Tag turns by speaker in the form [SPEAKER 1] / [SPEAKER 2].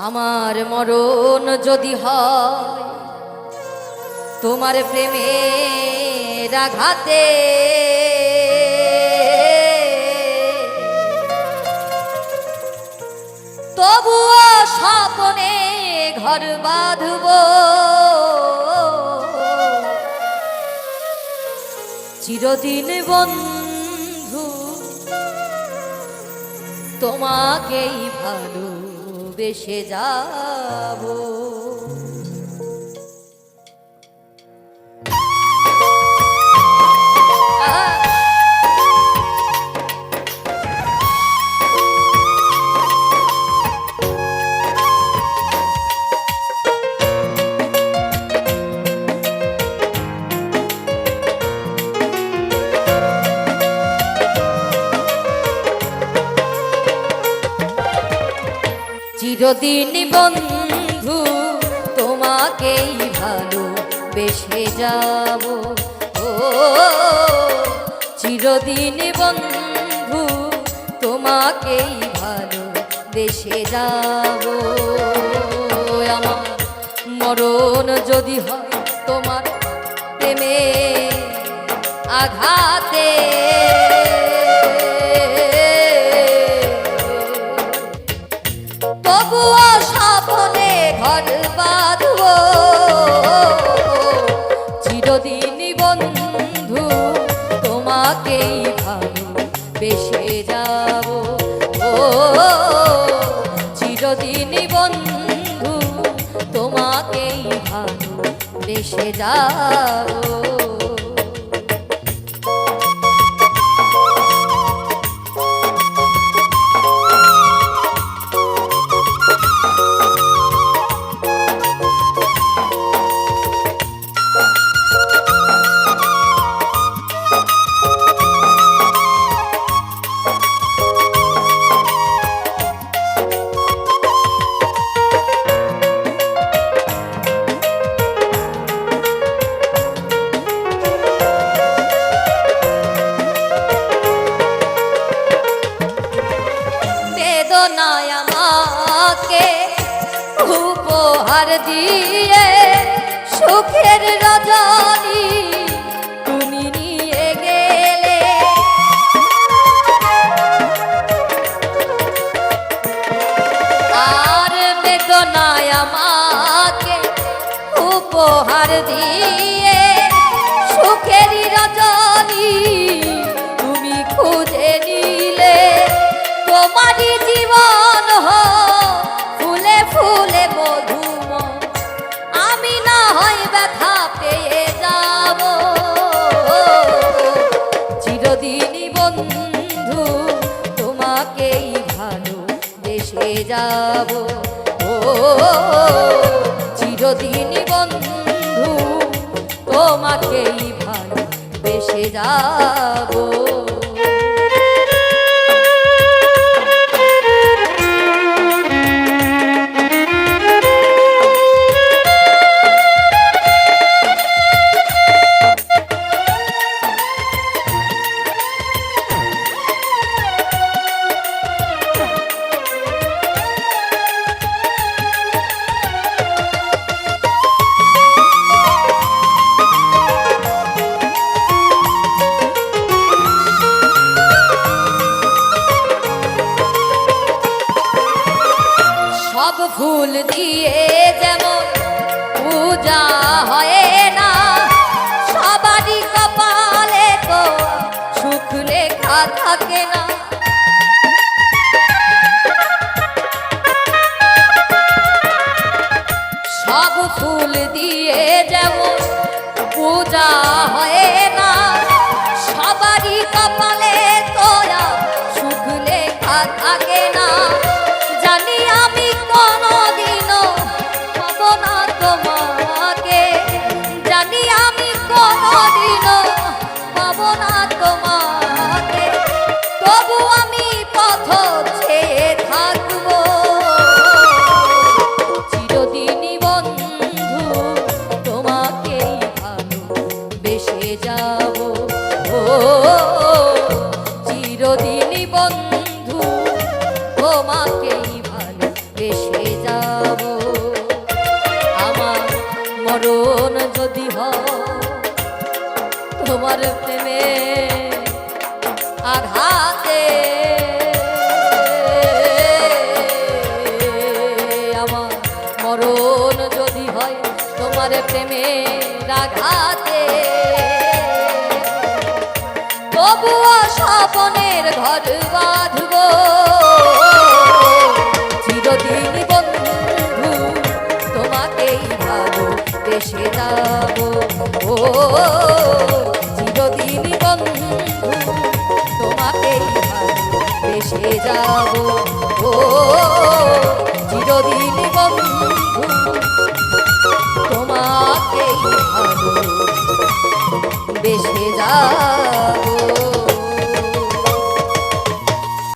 [SPEAKER 1] আমার মরণ যদি হয় তোমার প্রেমের আঘাতে, তবুও স্বপ্নে ঘর বাঁধব, চিরদিন বন্ধু তোমাকেই ভালোবেসে যাব। চিরদিন বন্ধু তোমাকেই ভালোবেসে যাব, ও চিরদিন বন্ধু তোমাকেই ভালোবেসে যাব। আমার মরণ যদি হয় তোমার প্রেমে আঘাতে, তবুও স্বপ্নে ঘর বাঁধব, চিরদিন বন্ধু তোমাকেই ভালোবেসে যাব, ও চিরদিন বন্ধু তোমাকেই ভালোবেসে যাব। বেদনায় আমাকে উপহার দিয়ে সুখের রজনী তুমি নিয়ে গেলে, আর বেদনায় আমাকে উপহার দিয়ে সুখের রজনী তুমি খুঁজে নিলে। তোমারই জীবন ফুলে ফুলে মধুময়, আমি না হয় ব্যথা পেয়ে যাব, চিরদিন বন্ধু তোমাকেই ভালোবেসে যাব, ও চিরদিন বন্ধু তোমাকেই ভালোবেসে যাব। সব ফুল দিয়ে যেমন পূজা হয় না, সবারই কপালে তো সুখ লেখা থাকে না। সব ফুল দিয়ে যেমন পূজা হয় না, সবারই কপালে তো সুখ লেখা থাকে না। জানি আমি কোনদিনও পাব না তোমাকে, জানি আমি কোনদিনও পাব না তোমাকে, তবু আমি পথ ছেয়ে থাকব, চিরদিন বন্ধু তোমাকেই ভালোবেসে যাব, ও চিরদিন বন্ধু তোমাকেই ভালোবেসে যাব। মরণ যদি হয় তোমার প্রেমে আঘাতে, আমার মরণ যদি হয় তোমার প্রেমে আঘাতে, তবুও স্বপনের ঘর বাঁধব চিরদিন বন্ধু তোমাকেই ভালোবেসে যাব। ও চিরদিন বন্ধু তোমাকেই ভালোবেসে যাব। ও চিরদিন বন্ধু তোমাকেই ভালোবেসে যাব।